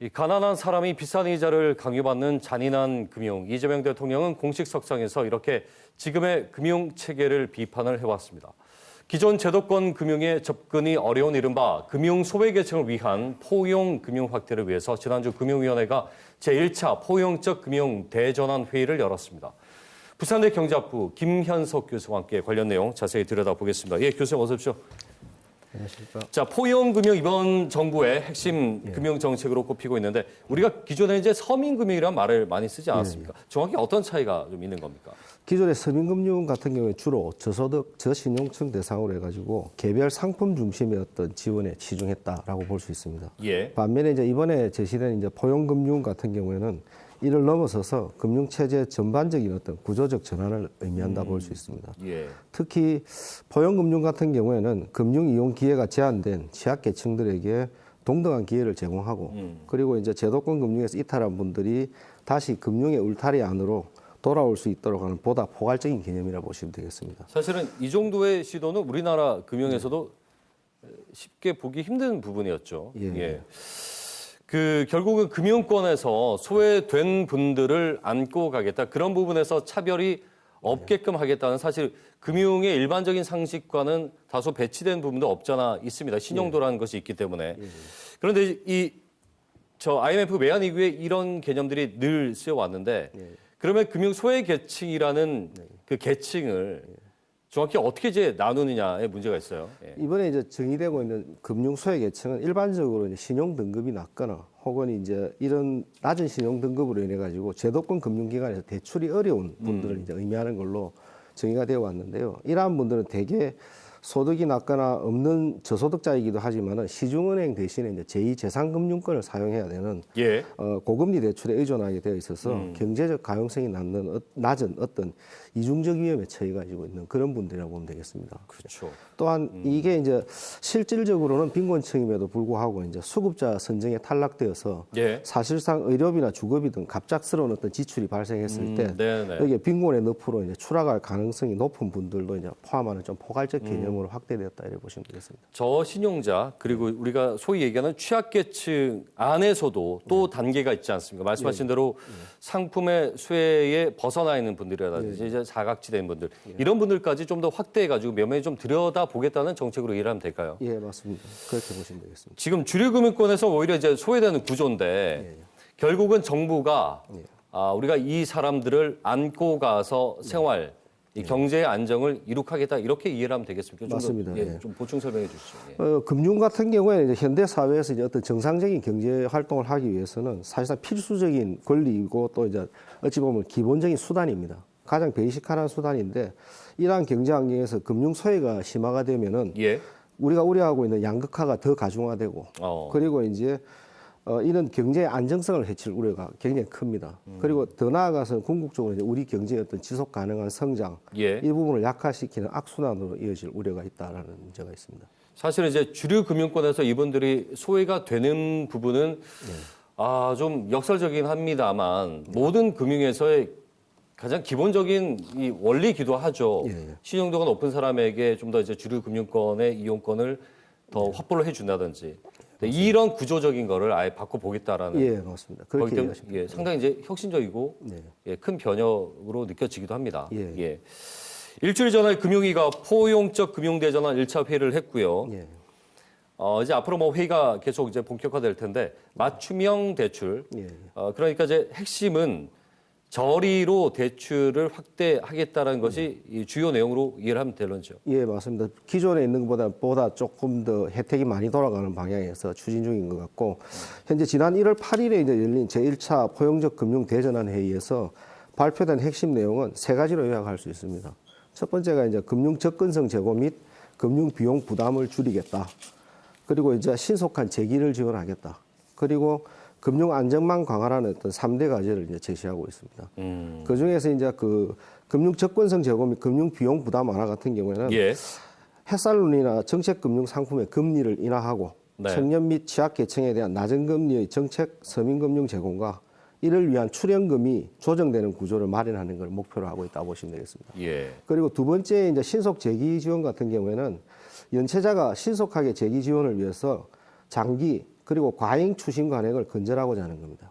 이 가난한 사람이 비싼 이자를 강요받는 잔인한 금융. 이재명 대통령은 공식 석상에서 이렇게 지금의 금융 체계를 비판을 해왔습니다. 기존 제도권 금융에 접근이 어려운 이른바 금융 소외계층을 위한 포용 금융 확대를 위해서 지난주 금융위원회가 제1차 포용적 금융 대전환 회의를 열었습니다. 부산대 경제학부 김현석 교수와 함께 관련 내용 자세히 들여다보겠습니다. 예, 교수님 어서 오십시오. 안녕하십니까. 자, 포용금융 이번 정부의 핵심 금융 정책으로 꼽히고 있는데 우리가 기존에 이제 서민금융이라는 말을 많이 쓰지 않았습니까? 정확히 어떤 차이가 좀 있는 겁니까? 기존의 서민금융 같은 경우에 주로 저소득, 저신용층 대상으로 해가지고 개별 상품 중심의 어떤 지원에 치중했다라고 볼 수 있습니다. 예. 반면에 이제 이번에 제시된 이제 포용금융 같은 경우에는 이를 넘어서서 금융체제 전반적인 어떤 구조적 전환을 의미한다 볼 수 있습니다. 예. 특히 포용금융 같은 경우에는 금융 이용 기회가 제한된 취약계층들에게 동등한 기회를 제공하고 그리고 이제 제도권 금융에서 이탈한 분들이 다시 금융의 울타리 안으로 돌아올 수 있도록 하는 보다 포괄적인 개념이라 보시면 되겠습니다. 사실은 이 정도의 시도는 우리나라 금융에서도 쉽게 보기 힘든 부분이었죠. 예. 결국은 금융권에서 소외된 분들을 안고 가겠다. 그런 부분에서 차별이 없게끔 하겠다는 사실 금융의 일반적인 상식과는 다소 배치된 부분도 없잖아 있습니다. 신용도라는 것이 있기 때문에. 그런데 IMF 외환 위기에 이런 개념들이 늘 쓰여왔는데 그러면 금융 소외 계층이라는 그 계층을 정확히 어떻게 이제 나누느냐에 문제가 있어요. 예. 이번에 이제 정의되고 있는 금융 소외 계층은 일반적으로 이제 신용 등급이 낮거나 혹은 이제 이런 낮은 신용 등급으로 인해 가지고 제도권 금융기관에서 대출이 어려운 분들을 이제 의미하는 걸로 정의가 되어 왔는데요. 이러한 분들은 대개 소득이 낮거나 없는 저소득자이기도 하지만은 시중은행 대신에 이제 제2재산금융권을 사용해야 되는 예. 고금리 대출에 의존하게 되어 있어서 경제적 가용성이 낮은 어떤 이중적 위험에 처해 가지고 있는 그런 분들이라고 보면 되겠습니다. 그렇죠. 또한 이게 이제 실질적으로는 빈곤층임에도 불구하고 이제 수급자 선정에 탈락되어서 예. 사실상 의료비나 주거비 등 갑작스러운 어떤 지출이 발생했을 때 네네. 여기에 빈곤의 늪으로 이제 추락할 가능성이 높은 분들도 이제 포함하는 좀 포괄적 개념으로 확대되었다 이렇게 보시면 되겠습니다. 저신용자 그리고 우리가 소위 얘기하는 취약계층 안에서도 또 단계가 있지 않습니까? 말씀하신 대로 상품의 수혜에 벗어나 있는 분들이라든지 이제 사각지대인 분들 이런 분들까지 좀 더 확대해가지고 면밀히 좀 들여다보겠다는 정책으로 이해하면 될까요? 예, 맞습니다. 그렇게 보시면 되겠습니다. 지금 주류금융권에서 오히려 이제 소외되는 구조인데 결국은 정부가 우리가 이 사람들을 안고 가서 생활 이 경제의 안정을 이룩하겠다 이렇게 이해를 하면 되겠습니까? 맞습니다. 좀 보충 설명해 주시죠. 예. 금융 같은 경우에는 이제 현대 사회에서 이제 어떤 정상적인 경제 활동을 하기 위해서는 사실상 필수적인 권리이고 또 이제 어찌 보면 기본적인 수단입니다. 가장 베이직한 수단인데 이러한 경제 환경에서 금융 소외가 심화가 되면은 우리가 우려하고 있는 양극화가 더 가중화되고 그리고 이제 이런 경제의 안정성을 해칠 우려가 굉장히 큽니다. 그리고 더 나아가서 궁극적으로 이제 우리 경제의 어떤 지속 가능한 성장 이 부분을 약화시키는 악순환으로 이어질 우려가 있다라는 문제가 있습니다. 사실은 이제 주류 금융권에서 이분들이 소외가 되는 부분은 좀 역설적이긴 합니다만 모든 금융에서의 가장 기본적인 이 원리기도 하죠. 신용도가 높은 사람에게 좀 더 이제 주류 금융권의 이용권을 더 확보를 해준다든지 이런 구조적인 거를 아예 바꿔보겠다라는. 맞습니다. 그렇게 이해하십니다. 상당히 이제 혁신적이고 큰 변혁으로 느껴지기도 합니다. 일주일 전에 금융위가 포용적 금융대전환 1차 회의를 했고요. 이제 앞으로 뭐 회의가 계속 이제 본격화될 텐데 맞춤형 대출. 그러니까 이제 핵심은 저리로 대출을 확대하겠다는 것이 이 주요 내용으로 이해를 하면 되는죠. 예, 맞습니다. 기존에 있는 것보다 조금 더 혜택이 많이 돌아가는 방향에서 추진 중인 것 같고 현재 지난 1월 8일에 이제 열린 제1차 포용적 금융 대전환 회의에서 발표된 핵심 내용은 세 가지로 요약할 수 있습니다. 첫 번째가 이제 금융 접근성 제고 및 금융 비용 부담을 줄이겠다. 그리고 이제 신속한 재기를 지원하겠다. 그리고 금융 안정망 강화라는 어떤 3대 과제를 이제 제시하고 있습니다. 그 중에서 이제 그 금융 접근성 제고 및 금융 비용 부담 완화 같은 경우에는 햇살론이나 정책 금융 상품의 금리를 인하하고 청년 및 취약계층에 대한 낮은 금리의 정책 서민금융 제공과 이를 위한 출연금이 조정되는 구조를 마련하는 걸 목표로 하고 있다고 보시면 되겠습니다. 그리고 두 번째 이제 신속 재기 지원 같은 경우에는 연체자가 신속하게 재기 지원을 위해서 장기 그리고 과잉 추심 관행을 근절하고자 하는 겁니다.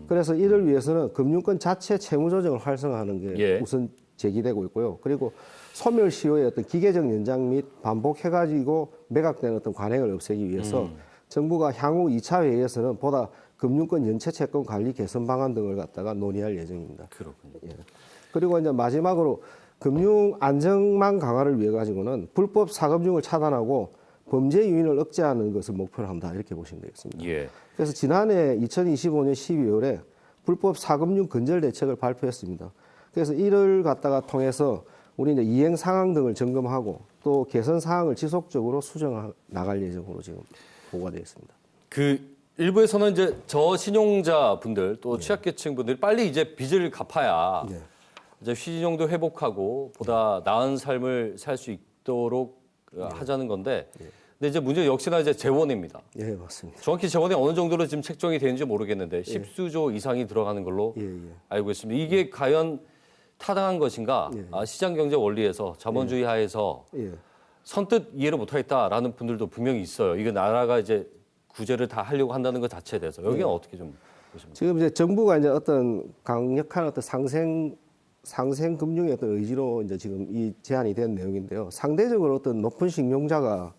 그래서 이를 위해서는 금융권 자체 채무 조정을 활성화하는 게 예. 우선 제기되고 있고요. 그리고 소멸 시효의 어떤 기계적 연장 및 반복해가지고 매각되는 어떤 관행을 없애기 위해서 정부가 향후 2차 회의에서는 보다 금융권 연체 채권 관리 개선 방안 등을 갖다가 논의할 예정입니다. 그렇군요. 예. 그리고 이제 마지막으로 금융 안정망 강화를 위해 가지고는 불법 사금융을 차단하고 범죄 유인을 억제하는 것을 목표로 한다 이렇게 보시면 되겠습니다. 예. 그래서 지난해 2025년 12월에 불법 사금융 근절 대책을 발표했습니다. 그래서 이를 갖다가 통해서 우리 이제 이행 상황 등을 점검하고 또 개선 사항을 지속적으로 수정해 나갈 예정으로 지금 보고가 되어 있습니다. 그 일부에서는 이제 저신용자 분들 또 취약계층 분들이 빨리 이제 빚을 갚아야 네. 이제 시진용도 회복하고 보다 나은 삶을 살 수 있도록 하자는 건데, 근데 이제 문제 역시나 이제 재원입니다. 예, 맞습니다. 정확히 재원이 어느 정도로 지금 책정이 되는지 모르겠는데 10수조 이상이 들어가는 걸로 예, 예. 알고 있습니다. 이게 과연 타당한 것인가? 시장 경제 원리에서 자본주의 하에서 예. 선뜻 이해를 못하겠다라는 분들도 분명히 있어요. 이거 나라가 이제 구제를 다 하려고 한다는 것 자체에 대해서 여기는 어떻게 좀 보십니까? 지금 이제 정부가 이제 어떤 강력한 어떤 상생 금융의 어떤 의지로 이제 지금 이 제안이 된 내용인데요. 상대적으로 어떤 높은 신용자가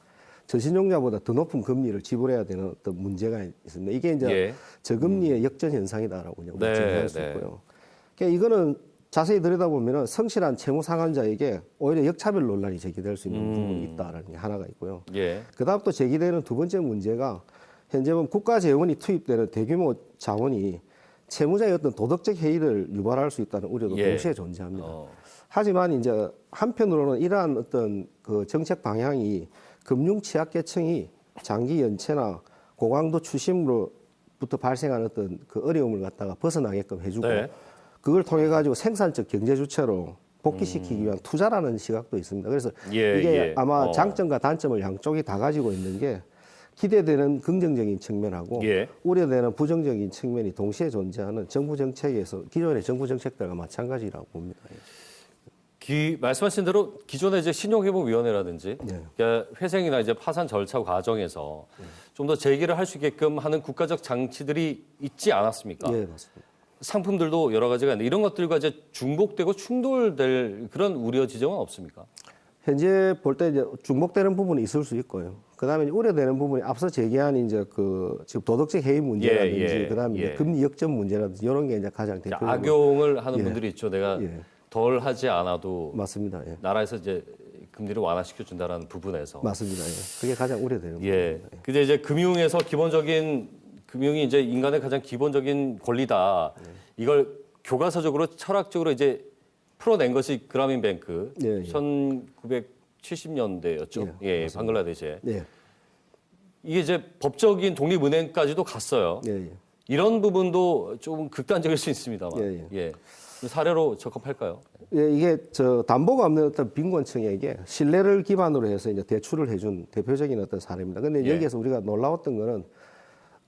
저신용자보다 더 높은 금리를 지불해야 되는 어떤 문제가 있습니다. 이게 이제 예. 저금리의 역전 현상이다라고 그냥 네, 정리할 수 네. 있고요. 그러니까 이거는 자세히 들여다보면은 성실한 채무 상환자에게 오히려 역차별 논란이 제기될 수 있는 부분이 있다라는 게 하나가 있고요. 예. 그다음 또 제기되는 두 번째 문제가 현재 보면 국가 재원이 투입되는 대규모 자원이 채무자의 어떤 도덕적 해이를 유발할 수 있다는 우려도 예. 동시에 존재합니다. 어. 하지만 이제 한편으로는 이러한 어떤 그 정책 방향이 금융 취약계층이 장기 연체나 고강도 추심으로부터 발생하는 어떤 그 어려움을 갖다가 벗어나게끔 해주고 네. 그걸 통해 가지고 생산적 경제 주체로 복귀시키기 위한 투자라는 시각도 있습니다. 그래서 예, 이게 예. 아마 장점과 단점을 양쪽이 다 가지고 있는 게 기대되는 긍정적인 측면하고 예. 우려되는 부정적인 측면이 동시에 존재하는 정부 정책에서 기존의 정부 정책들과 마찬가지라고 봅니다. 말씀하신 대로 기존의 이제 신용회복위원회라든지 네. 그러니까 회생이나 이제 파산 절차 과정에서 좀 더 재기를 할 수 있게끔 하는 국가적 장치들이 있지 않았습니까? 예, 맞습니다. 상품들도 여러 가지가 있는데 이런 것들과 이제 중복되고 충돌될 그런 우려 지점은 없습니까? 현재 볼 때 이제 중복되는 부분이 있을 수 있고요. 그다음에 우려되는 부분이 앞서 제기한 이제 그 지금 도덕적 해이 문제라든지 예, 그다음에 이제 예. 금리 역전 문제라든지 이런 게 이제 가장 대표적으로 악용을 하는 예. 분들이 있죠. 내가 예. 덜 하지 않아도 맞습니다. 예. 나라에서 이제 금리를 완화시켜 준다라는 부분에서 맞습니다. 예. 그게 가장 우려되는 예. 부분입니다. 근데 이제 금융에서 기본적인 금융이 이제 인간의 가장 기본적인 권리다. 이걸 교과서적으로 철학적으로 이제 풀어낸 것이 그라민뱅크 예, 예. 1970년대였죠. 예, 방글라데시에. 예. 이게 이제 법적인 독립은행까지도 갔어요. 예, 예. 이런 부분도 좀 극단적일 수 있습니다만. 예, 예. 사례로 적합할까요? 예, 이게 저 담보가 없는 어떤 빈곤층에게 신뢰를 기반으로 해서 이제 대출을 해준 대표적인 어떤 사례입니다. 근데 예. 여기에서 우리가 놀라웠던 거는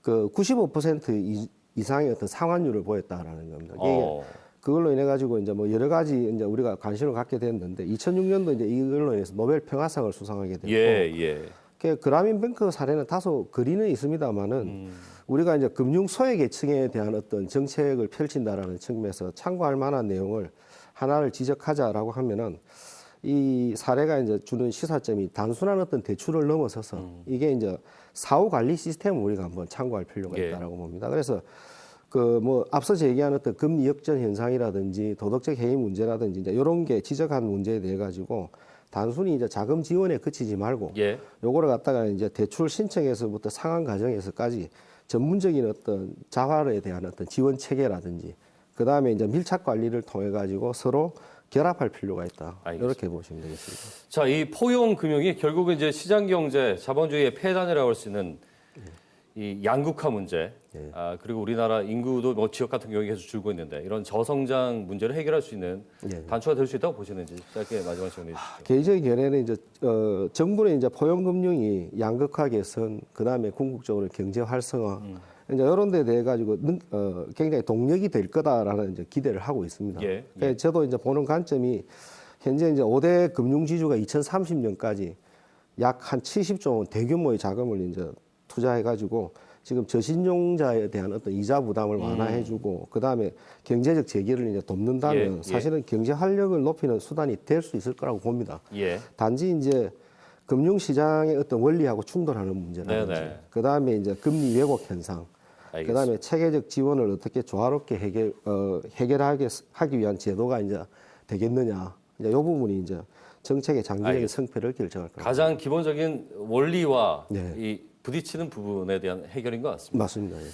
그 95% 이상의 어떤 상환율을 보였다라는 겁니다. 이게 어. 그걸로 인해 가지고 이제 뭐 여러 가지 이제 우리가 관심을 갖게 됐는데 2006년도 이제 이걸로 인해서 노벨 평화상을 수상하게 됐고 예, 예. 그 그라민뱅크 사례는 다소 거리는 있습니다만은 우리가 이제 금융 소외계층에 대한 어떤 정책을 펼친다라는 측면에서 참고할 만한 내용을 하나를 지적하자라고 하면은 이 사례가 이제 주는 시사점이 단순한 어떤 대출을 넘어서서 이게 이제 사후 관리 시스템을 우리가 한번 참고할 필요가 예. 있다라고 봅니다. 그래서 그 뭐 앞서 제기한 어떤 금리 역전 현상이라든지 도덕적 해이 문제라든지 이제 이런 게 지적한 문제에 대해 가지고 단순히 이제 자금 지원에 그치지 말고 예. 요거를 갖다가 이제 대출 신청에서부터 상환 과정에서까지 전문적인 어떤 자활에 대한 어떤 지원 체계라든지 그 다음에 이제 밀착 관리를 통해 가지고 서로 결합할 필요가 있다. 알겠습니다. 이렇게 보시면 되겠습니다. 자, 이 포용 금융이 결국은 이제 시장 경제, 자본주의의 폐단이라고 할 수 있는 이 양극화 문제, 예. 그리고 우리나라 인구도 뭐 지역 같은 경우에 계속 줄고 있는데 이런 저성장 문제를 해결할 수 있는 예. 단초가 될 수 있다고 보시는지 짧게 마지막 정리해 주시죠. 개인적인 견해는 이제 정부는 이제 포용 금융이 양극화 개선, 그 다음에 궁극적으로 경제 활성화 이제 이런 데 대해 가지고 굉장히 동력이 될 거다라는 이제 기대를 하고 있습니다. 예, 그래서 저도 이제 보는 관점이 현재 이제 5대 금융 지주가 2030년까지 약 한 70조 원 대규모의 자금을 이제 투자해 가지고 지금 저신용자에 대한 어떤 이자 부담을 완화해주고 그다음에 경제적 재기를 이제 돕는다면 예. 사실은 경제 활력을 높이는 수단이 될 수 있을 거라고 봅니다. 예. 단지 이제 금융시장의 어떤 원리하고 충돌하는 문제라든지 네네. 그다음에 이제 금리 왜곡 현상 알겠습니다. 그다음에 체계적 지원을 어떻게 조화롭게 해결하기 위한 제도가 이제 되겠느냐. 이제 이 부분이 이제 정책의 장기적인 알겠습니다. 성패를 결정할 겁니다. 가장 기본적인 원리와 네. 이 부딪히는 부분에 대한 해결인 것 같습니다. 맞습니다. 예.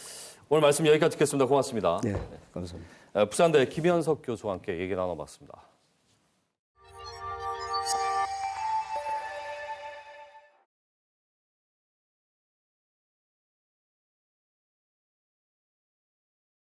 오늘 말씀 여기까지 듣겠습니다. 고맙습니다. 네, 감사합니다. 부산대 김현석 교수와 함께 얘기 나눠봤습니다.